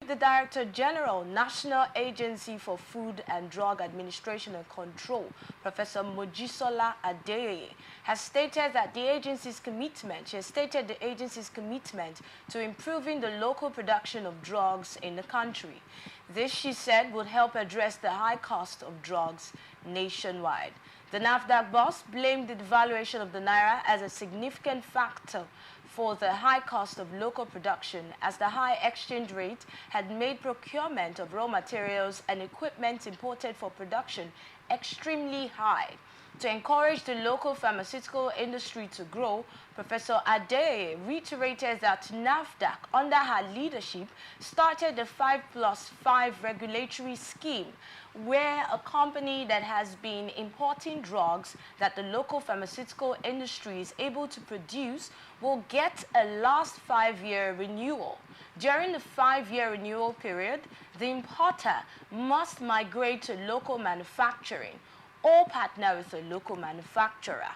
the Director General, National Agency for Food and Drug Administration and Control, Professor Mojisola Adeyeye, has stated that the agency's commitment to improving the local production of drugs in the country. This, she said, would help address the high cost of drugs nationwide. The NAFDAC boss blamed the devaluation of the naira as a significant factor for the high cost of local production, as the high exchange rate had made procurement of raw materials and equipment imported for production extremely high. To encourage the local pharmaceutical industry to grow, Professor Adeyeye reiterated that NAFDAC, under her leadership, started the 5+5 regulatory scheme, where a company that has been importing drugs that the local pharmaceutical industry is able to produce will get a last 5-year renewal. During the 5-year renewal period, the importer must migrate to local manufacturing or partner with a local manufacturer.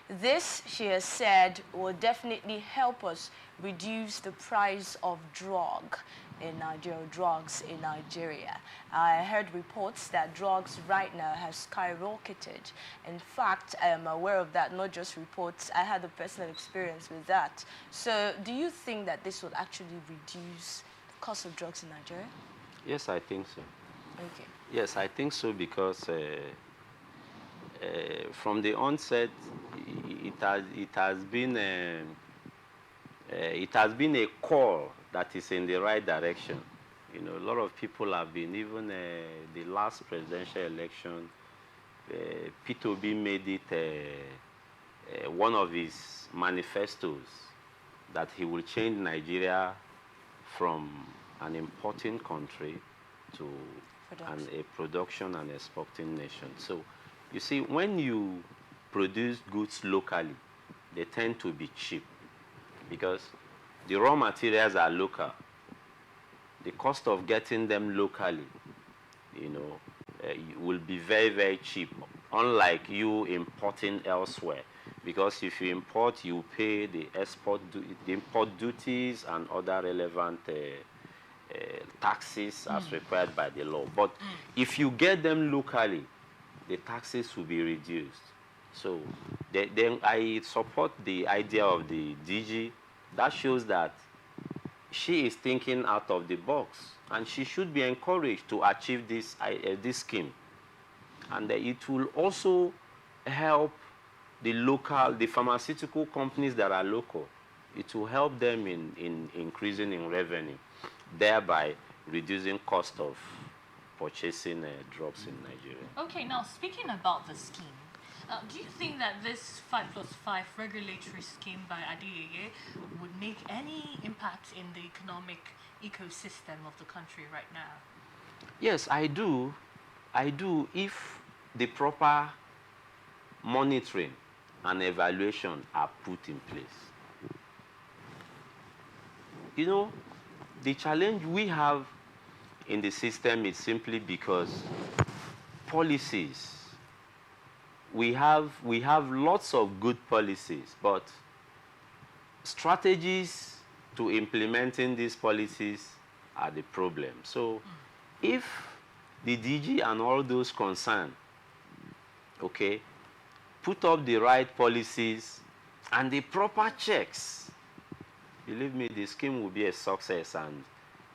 This, she has said, will definitely help us reduce the price of drugs in Nigeria. I heard reports that drugs right now have skyrocketed. In fact, I am aware of that, not just reports. I had a personal experience with that. So do you think that this will actually reduce the cost of drugs in Nigeria? Yes, I think so. Okay. Yes, I think so, because from the onset, it has been a call that is in the right direction. You know, a lot of people have been, even the last presidential election, P2B made it one of his manifestos that he will change Nigeria from an importing country to a production and exporting nation. So, you see, when you produce goods locally, they tend to be cheap because the raw materials are local. The cost of getting them locally, you know, will be very, very cheap, unlike you importing elsewhere. Because if you import, you pay the import duties and other relevant taxes as required by the law. But if you get them locally, the taxes will be reduced. So then I support the idea of the DG. That shows that she is thinking out of the box, and she should be encouraged to achieve this scheme. And it will also help the pharmaceutical companies that are local. It will help them in increasing in revenue, thereby reducing cost of purchasing drugs in Nigeria. Okay, now speaking about the scheme, do you think that this 5+5 regulatory scheme by Adeyeye would make any impact in the economic ecosystem of the country right now? Yes, I do. I do, if the proper monitoring and evaluation are put in place. You know, the challenge we have in the system is simply because policies, we have lots of good policies, but strategies to implementing these policies are the problem. So if the DG and all those concerned, okay, put up the right policies and the proper checks, believe me, the scheme will be a success and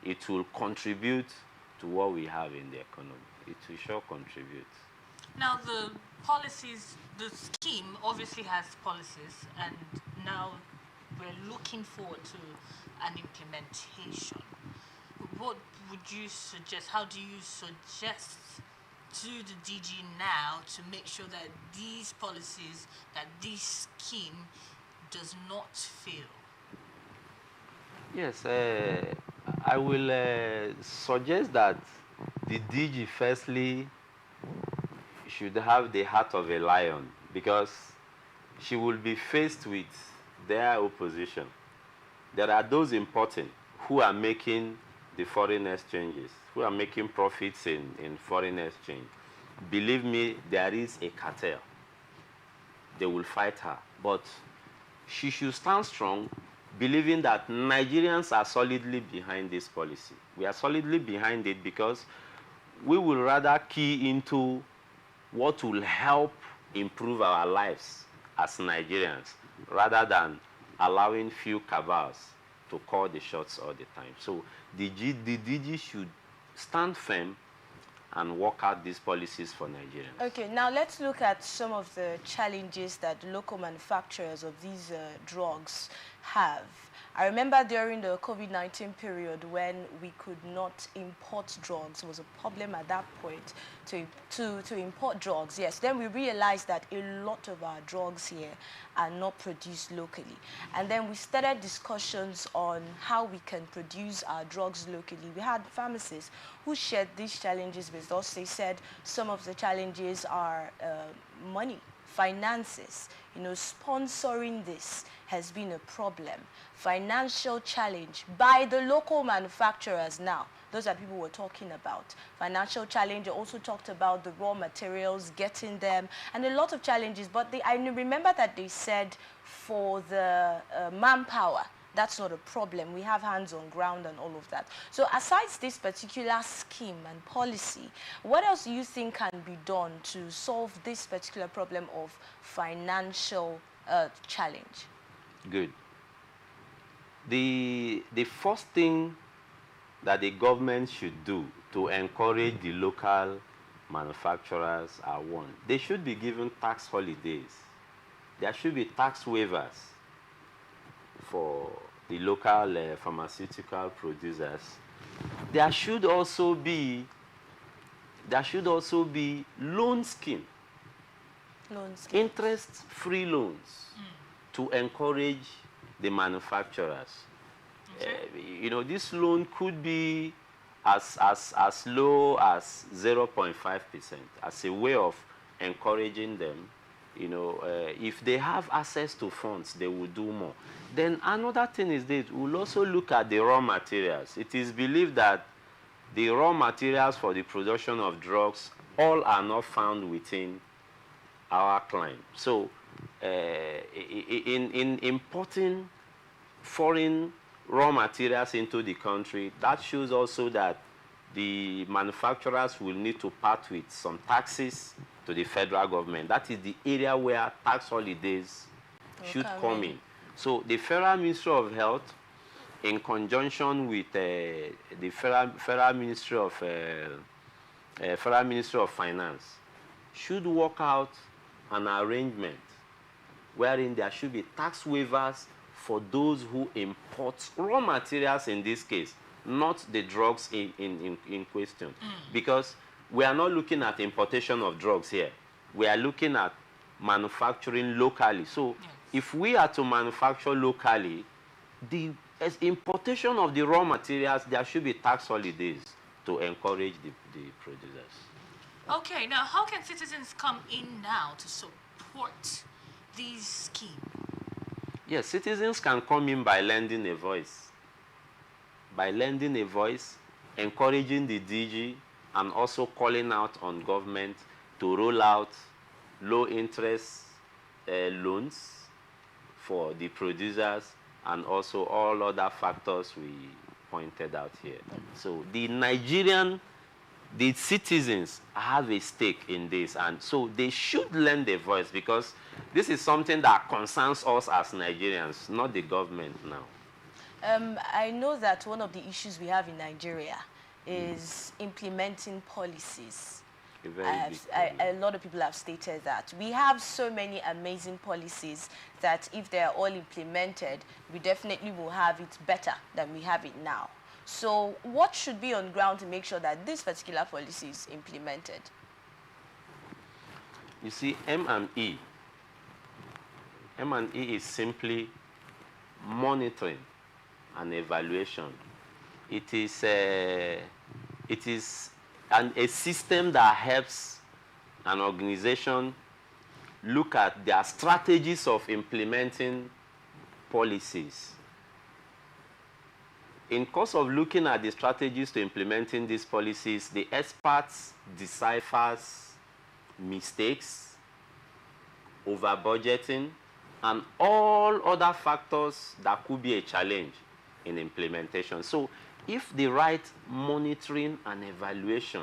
it will contribute to what we have in the economy. It will sure contribute. Now, the policies, the scheme obviously has policies, and now we're looking forward to an implementation. What would you suggest? How do you suggest to the DG now to make sure that these policies, that this scheme does not fail? Yes, I will suggest that the DG firstly should have the heart of a lion, because she will be faced with their opposition. There are those importing who are making the foreign exchanges, who are making profits in foreign exchange. Believe me, there is a cartel. They will fight her. But she should stand strong believing that Nigerians are solidly behind this policy. We are solidly behind it because we will rather key into what will help improve our lives as Nigerians rather than allowing few cabals to call the shots all the time. So the DG should stand firm and work out these policies for Nigerians. Okay, now let's look at some of the challenges that local manufacturers of these drugs have. I remember during the COVID-19 period when we could not import drugs. It was a problem at that point to import drugs. Yes, then we realized that a lot of our drugs here are not produced locally. And then we started discussions on how we can produce our drugs locally. We had pharmacists who shared these challenges with us. They said some of the challenges are money, finances. You know, sponsoring this has been a problem. Financial challenge by the local manufacturers now. Those are people we're talking about. Financial challenge, I also talked about the raw materials, getting them, and a lot of challenges. But I remember that they said for the manpower, that's not a problem. We have hands on ground and all of that. So aside this particular scheme and policy, what else do you think can be done to solve this particular problem of financial challenge? Good. The first thing that the government should do to encourage the local manufacturers are one, they should be given tax holidays. There should be tax waivers for the local pharmaceutical producers. There should also be loan scheme, interest-free loans to encourage the manufacturers. Okay. You know, this loan could be as low as 0.5% as a way of encouraging them. You know, if they have access to funds, they will do more. Then another thing is that we'll also look at the raw materials. It is believed that the raw materials for the production of drugs all are not found within our client. So in importing foreign raw materials into the country, that shows also that the manufacturers will need to part with some taxes to the federal government. That is the area where tax holidays should come in. So the Federal Ministry of Health, in conjunction with the Federal Ministry of Finance, should work out an arrangement wherein there should be tax waivers for those who import raw materials in this case, not the drugs in question. Because we are not looking at importation of drugs here. We are looking at manufacturing locally. So if we are to manufacture locally, the importation of the raw materials, there should be tax holidays to encourage the producers. Okay, now how can citizens come in now to support this scheme? Yes, citizens can come in by lending a voice. By lending a voice, encouraging the DG, and also calling out on government to roll out low-interest loans for the producers and also all other factors we pointed out here. So the citizens have a stake in this, and so they should lend a voice because this is something that concerns us as Nigerians, not the government now. I know that one of the issues we have in Nigeria is implementing policies. A lot of people have stated that. We have so many amazing policies that if they are all implemented, we definitely will have it better than we have it now. So what should be on ground to make sure that this particular policy is implemented? You see, M&E is simply monitoring and evaluation. It is a system that helps an organization look at their strategies of implementing policies. In course of looking at the strategies to implementing these policies, the experts decipher mistakes, over budgeting, and all other factors that could be a challenge in implementation. So if the right monitoring and evaluation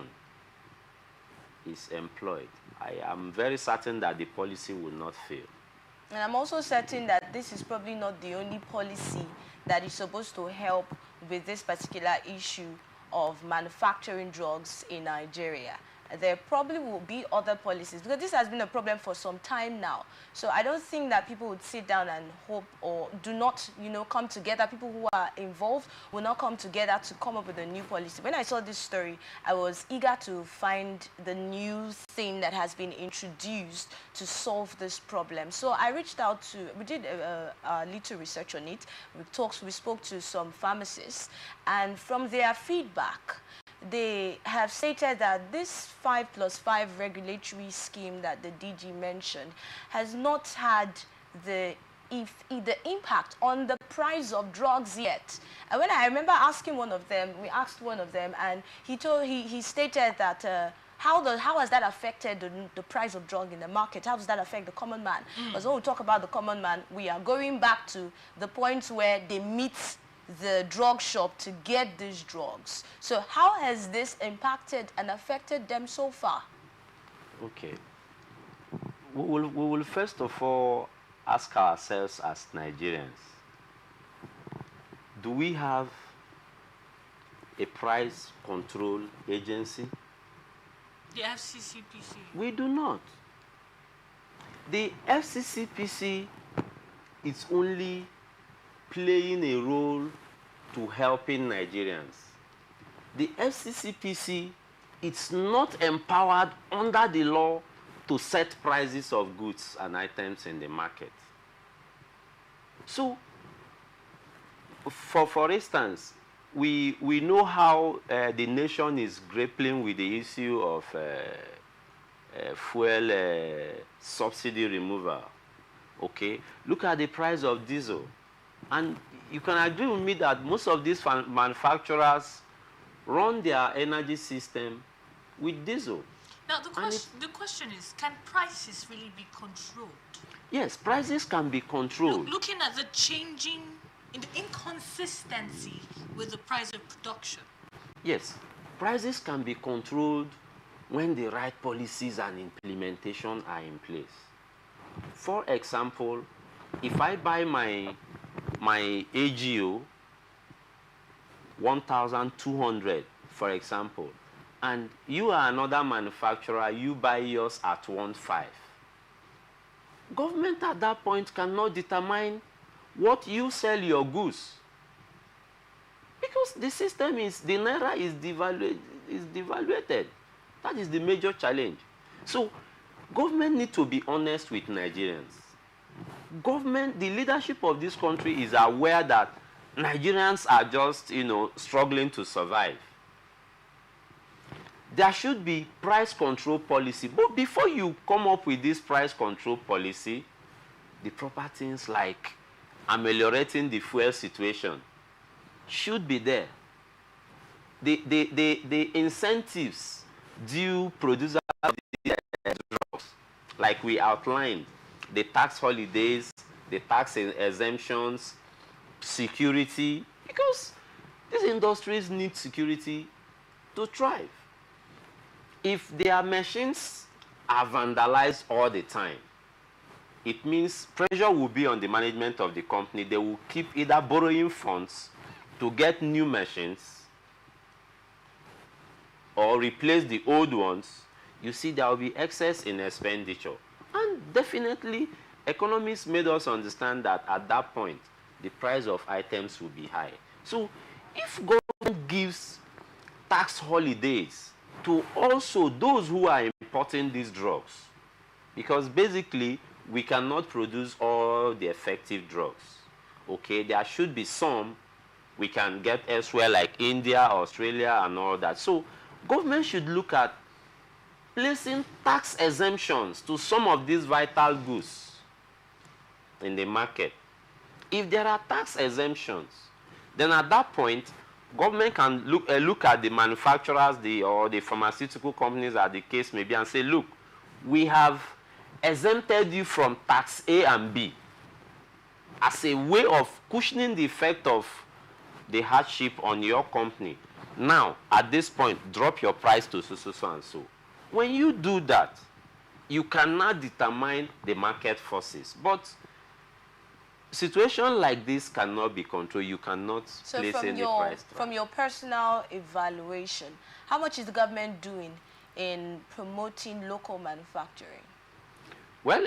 is employed, I am very certain that the policy will not fail. And I'm also certain that this is probably not the only policy that is supposed to help with this particular issue of manufacturing drugs in Nigeria. There probably will be other policies, because this has been a problem for some time now. So I don't think that people would sit down and hope, or do not, come together. People who are involved will not come together to come up with a new policy. When I saw this story, I was eager to find the new thing that has been introduced to solve this problem. So I reached out to, we did a little research on it. We spoke to some pharmacists, and from their feedback, they have stated that this 5+5 regulatory scheme that the DG mentioned has not had the impact on the price of drugs yet. And when I remember asking one of them, we asked one of them, and he stated that how has that affected the price of drug in the market? How does that affect the common man? Because when we talk about the common man, we are going back to the point where they meet the drug shop to get these drugs. So how has this impacted and affected them so far? Okay. We will first of all ask ourselves as Nigerians, do we have a price control agency? The FCCPC. We do not. The FCCPC is only playing a role to helping Nigerians. The FCCPC is not empowered under the law to set prices of goods and items in the market. So, for instance, we know how the nation is grappling with the issue of fuel subsidy removal. Okay, look at the price of diesel. And you can agree with me that most of these manufacturers run their energy system with diesel. Now, the question is, can prices really be controlled? Yes, prices can be controlled. Looking at the changing, the inconsistency with the price of production. Yes, prices can be controlled when the right policies and implementation are in place. For example, if I buy my AGO 1,200, for example, and you are another manufacturer, you buy yours at 1.5. Government at that point cannot determine what you sell your goods, because the system is, the naira is devaluated. That is the major challenge. So government need to be honest with Nigerians. Government, the leadership of this country is aware that Nigerians are just, struggling to survive. There should be price control policy. But before you come up with this price control policy, the proper things like ameliorating the fuel situation should be there. The incentives due producers of the drugs, like we outlined, the tax holidays, the tax exemptions, security, because these industries need security to thrive. If their machines are vandalized all the time, it means pressure will be on the management of the company. They will keep either borrowing funds to get new machines or replace the old ones. You see, there will be excess in expenditure. And definitely, economists made us understand that at that point, the price of items will be high. So if government gives tax holidays to also those who are importing these drugs, because basically we cannot produce all the effective drugs. Okay, there should be some we can get elsewhere, like India, Australia, and all that. So government should look at placing tax exemptions to some of these vital goods in the market. If there are tax exemptions, then at that point, government can look at the manufacturers or the pharmaceutical companies, as the case may be, and say, look, we have exempted you from tax A and B. as a way of cushioning the effect of the hardship on your company. Now, at this point, drop your price to so and so. When you do that, you cannot determine the market forces. But situation like this cannot be controlled. You cannot place any price. From your personal evaluation, how much is the government doing in promoting local manufacturing? Well,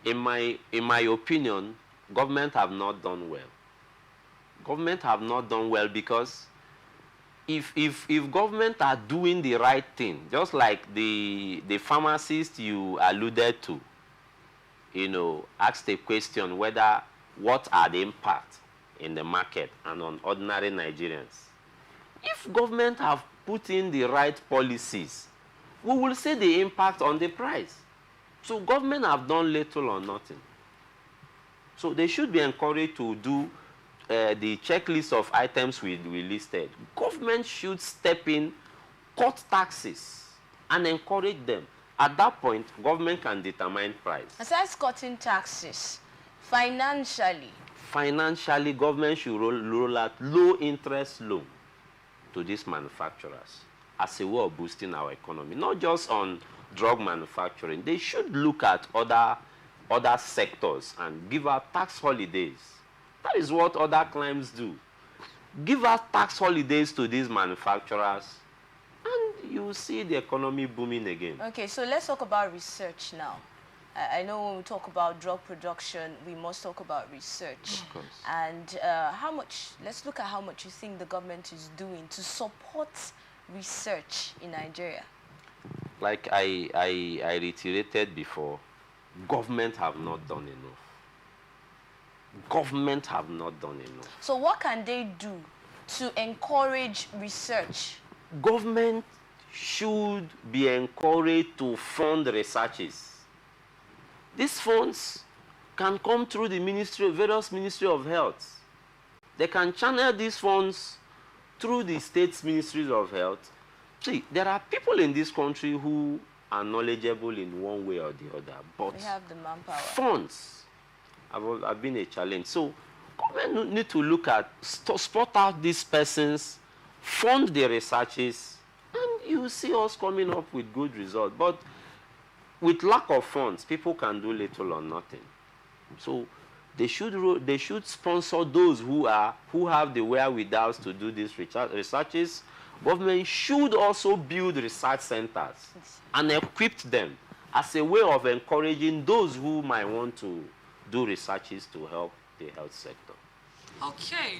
in my opinion, government have not done well. Government have not done well because if government are doing the right thing, just like the pharmacist you alluded to, you know, asked a question whether what are the impact in the market and on ordinary Nigerians. If government have put in the right policies, we will see the impact on the price. So government have done little or nothing. So they should be encouraged to do the checklist of items we listed. Government should step in, cut taxes, and encourage them. At that point, government can determine price. Besides cutting taxes, financially, government should roll out low-interest loan to these manufacturers as a way of boosting our economy. Not just on drug manufacturing. They should look at other sectors and give out tax holidays. That is what other clients do. Give out tax holidays to these manufacturers, and you will see the economy booming again. Okay, so let's talk about research now. I know when we talk about drug production, we must talk about research. Of course. And let's look at how much you think the government is doing to support research in Nigeria. Like I reiterated before, government have not done enough. Government have not done enough. So what can they do to encourage research? Government should be encouraged to fund researches. These funds can come through the various Ministry of Health. They can channel these funds through the state's Ministries of Health. See, there are people in this country who are knowledgeable in one way or the other, but we have the manpower. Funds have been a challenge. So government need to look at, spot out these persons, fund the researches, and you see us coming up with good results. But with lack of funds, people can do little or nothing. So they should sponsor those who have the wherewithal to do these researches. Government should also build research centers and equip them as a way of encouraging those who might want to do researches to help the health sector. Okay.